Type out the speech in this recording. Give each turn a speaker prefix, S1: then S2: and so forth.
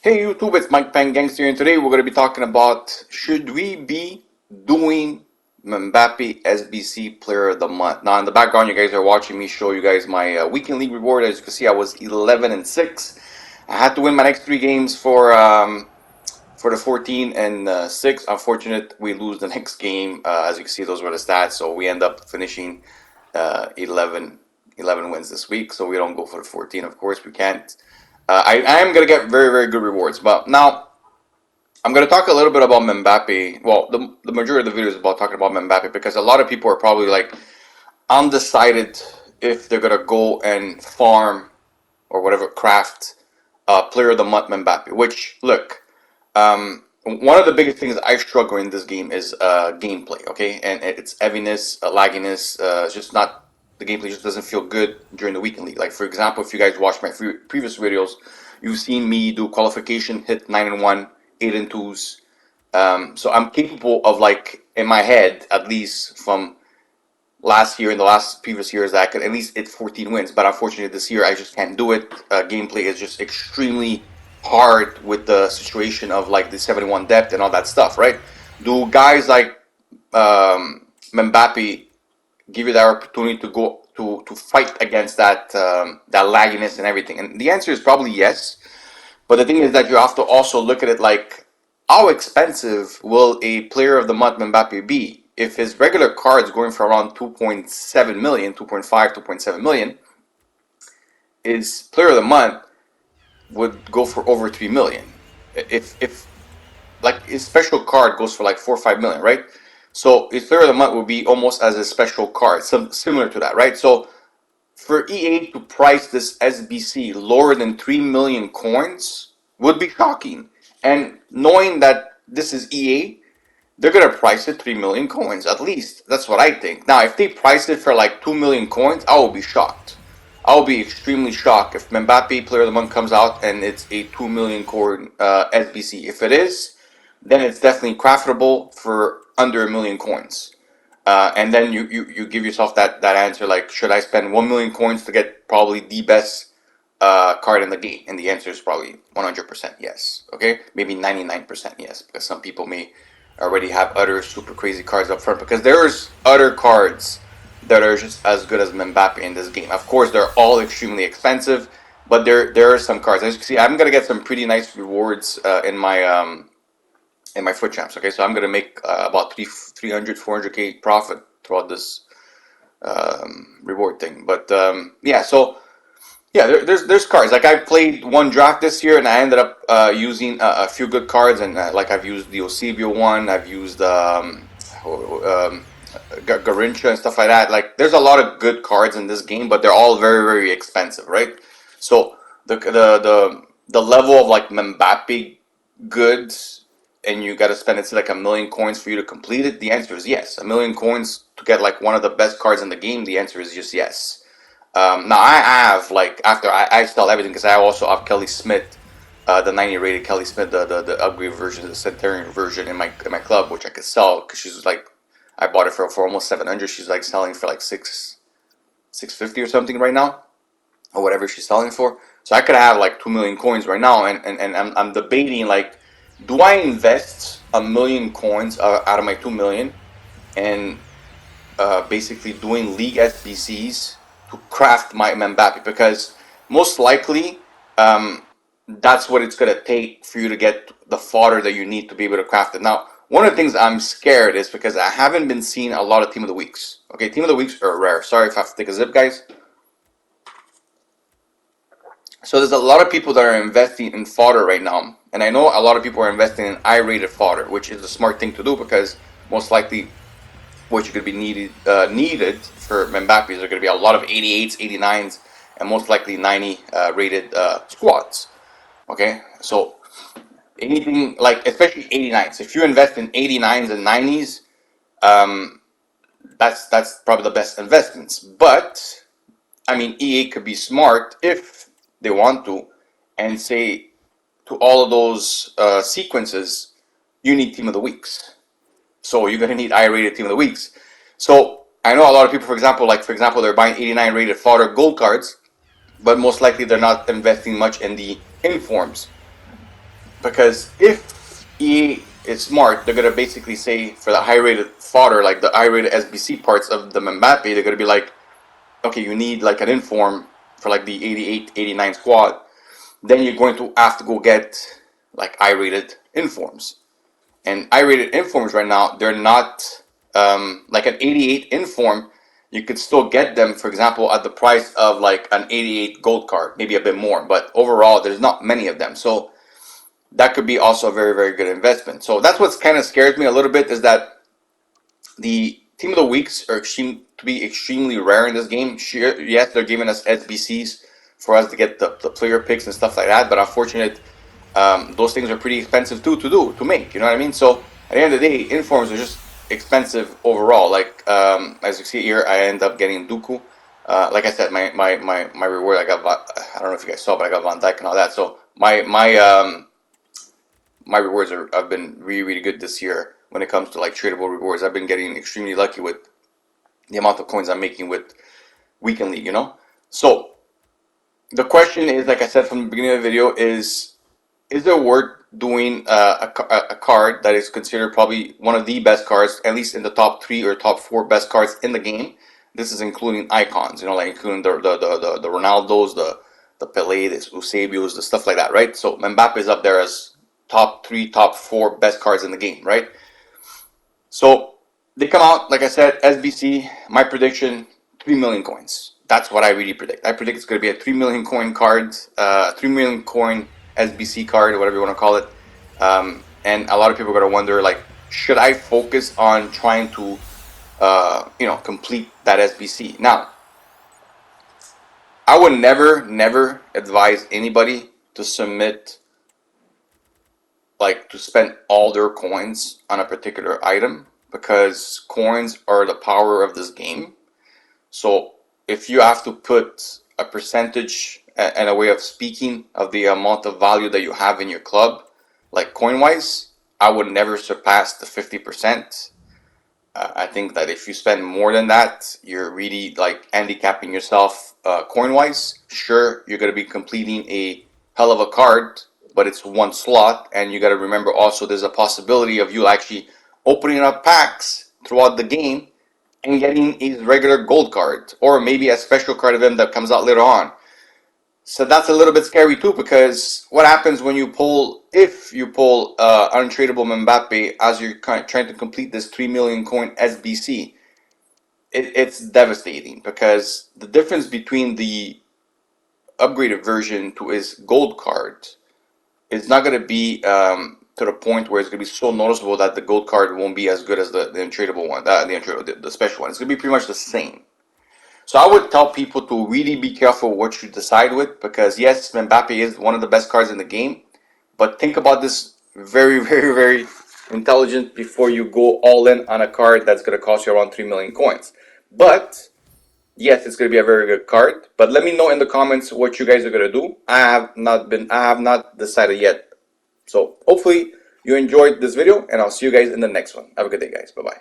S1: Hey YouTube, it's Mike Pang Gangster, and today we're going to be talking about should we be doing Mbappe SBC Player of the Month. Now, in the background, you guys are watching me show you guys my weekend league reward. As you can see, I was 11-6. I had to win my next three games for the 14 and 6. Unfortunate, we lose the next game. As you can see, those were the stats. So we end up finishing 11 wins this week. So we don't go for the 14. Of course, we can't. I am going to get very, very good rewards. But now I'm going to talk a little bit about Mbappe. Well, the majority of the video is about talking about Mbappe because a lot of people are probably like undecided if they're going to go and farm or whatever, craft Player of the Month Mbappe. Which, look, one of the biggest things I struggle in this game is gameplay, okay? And it's heaviness, lagginess, it's just not, the gameplay just doesn't feel good during the weekend league. Like, for example, if you guys watched my previous videos, you've seen me do qualification, hit 9-1, 8-2s. So I'm capable of, like, in my head, at least from last year and the last previous years, that I could at least hit 14 wins. But unfortunately, this year I just can't do it. Gameplay is just extremely hard with the situation of like the 71 depth and all that stuff, right? Do guys like Mbappe give you the opportunity to go to fight against that lagginess and everything? And the answer is probably yes. But the thing is that you have to also look at it like, how expensive will a player of the month Mbappe be? If his regular card is going for around 2.7 million, 2.5, 2.7 million, his player of the month would go for over 3 million. If like his special card goes for like 4 or 5 million, right? So his player of the month would be almost as a special card, some similar to that, right? So for EA to price this SBC lower than 3 million coins would be shocking. And knowing that this is EA, they're gonna price it 3 million coins at least. That's what I think. Now, if they price it for like 2 million coins, I will be shocked. I will be extremely shocked if Mbappe Player of the Month comes out and it's a 2 million coin SBC. If it is, then it's definitely craftable for under 1 million coins. And then you give yourself that answer like, should I spend 1 million coins to get probably the best card in the game? And the answer is probably 100% yes. Okay, maybe 99% yes, because some people may already have other super crazy cards up front. Because there's other cards that are just as good as Mbappe in this game. Of course, they're all extremely expensive, but there are some cards. As you can see, I'm gonna get some pretty nice rewards in my foot champs. Okay, so I'm gonna make about 300, 400k profit throughout this reward thing. But yeah, so yeah, there's cards. Like I played one draft this year, and I ended up using a few good cards. And like I've used the Eusebio one, I've used Garincha and stuff like that. Like there's a lot of good cards in this game, but they're all very very expensive, right? So the level of like Mbappe goods, and you got to spend it's like 1 million coins for you to complete it. The answer is yes. 1 million coins to get like one of the best cards in the game. The answer is just yes. Now I have like after I sell everything because I also have Kelly Smith, the 90 rated Kelly Smith, the upgrade version, the Centurion version in my club, which I could sell because she's like, I bought it for almost 700. She's like selling for like 650 or something right now, or whatever she's selling for. So I could have like 2 million coins right now, and I'm debating like, do I invest 1 million coins out of my 2 million and basically doing league SBCs to craft my Mbappe, because most likely that's what it's gonna take for you to get the fodder that you need to be able to craft it. Now, one of the things I'm scared is because I haven't been seeing a lot of Team of the Weeks. Okay, Team of the Weeks are rare. Sorry if I have to take a zip, guys. So there's a lot of people that are investing in fodder right now, and I know a lot of people are investing in I-rated fodder, which is a smart thing to do because most likely what you could be needed for Mbappe is there going to be a lot of 88s, 89s, and most likely 90 rated squads. Okay, so anything like especially 89s. If you invest in 89s and 90s, um, that's probably the best investments. But I mean, EA could be smart if they want to, and say to all of those sequences, you need Team of the Weeks. So you're gonna need I-rated Team of the Weeks. So I know a lot of people, for example, they're buying 89 rated fodder gold cards, but most likely they're not investing much in the informs. because if EA is smart, they're gonna basically say for the high rated fodder, like the high rated SBC parts of the Mbappe, they're gonna be like, okay, you need like an inform for like the 88, 89 squad. Then you're going to have to go get like I rated informs. And I rated informs right now, they're not like an 88 inform. You could still get them, for example, at the price of like an 88 gold card, maybe a bit more. But overall, there's not many of them. So that could be also a very, very good investment. So that's what's kind of scares me a little bit, is that the team of the weeks are to be extremely rare in this game. Yes, they're giving us SBCs for us to get the player picks and stuff like that, but unfortunately, those things are pretty expensive too to make. You know what I mean? So at the end of the day, informs are just expensive overall. Like as you see here, I end up getting Dooku. Like I said, my reward, I got, I don't know if you guys saw, but I got Van Dijk and all that. So my rewards have been really, really good this year when it comes to like tradable rewards. I've been getting extremely lucky with the amount of coins I'm making with Weekend League, you know? So the question is, like I said from the beginning of the video, is there worth doing a card that is considered probably one of the best cards, at least in the top 3 or top 4 best cards in the game? This is including icons, you know, like including the Ronaldos, the Pele, the Eusebios, the stuff like that, right? So Mbappe is up there as top 3, top 4 best cards in the game, right? So they come out, like I said, SBC, my prediction, 3 million coins. That's what I really predict. I predict it's going to be a 3 million coin card, 3 million coin SBC card, or whatever you want to call it. And a lot of people are going to wonder, like, should I focus on trying to, complete that SBC? Now, I would never advise anybody to submit, like, to spend all their coins on a particular item, because coins are the power of this game. So if you have to put a percentage and a way of speaking of the amount of value that you have in your club, like coin wise, I would never surpass the 50%. I think that if you spend more than that, you're really like handicapping yourself coin wise. Sure, you're going to be completing a hell of a card, but it's one slot, and you got to remember also there's a possibility of you actually opening up packs throughout the game and getting a regular gold card, or maybe a special card of him that comes out later on. So that's a little bit scary too, because what happens when you pull, if you pull untradeable Mbappe as you're trying to complete this 3 million coin SBC, it's devastating, because the difference between the upgraded version to his gold card is not going to be to the point where it's going to be so noticeable that the gold card won't be as good as the untradeable one, the special one. It's going to be pretty much the same. So I would tell people to really be careful what you decide with, because yes, Mbappe is one of the best cards in the game, but think about this very, very, very intelligent before you go all in on a card that's going to cost you around 3 million coins. But yes, it's going to be a very good card. But let me know in the comments what you guys are going to do. I have not decided yet. So hopefully you enjoyed this video, and I'll see you guys in the next one. Have a good day, guys. Bye bye.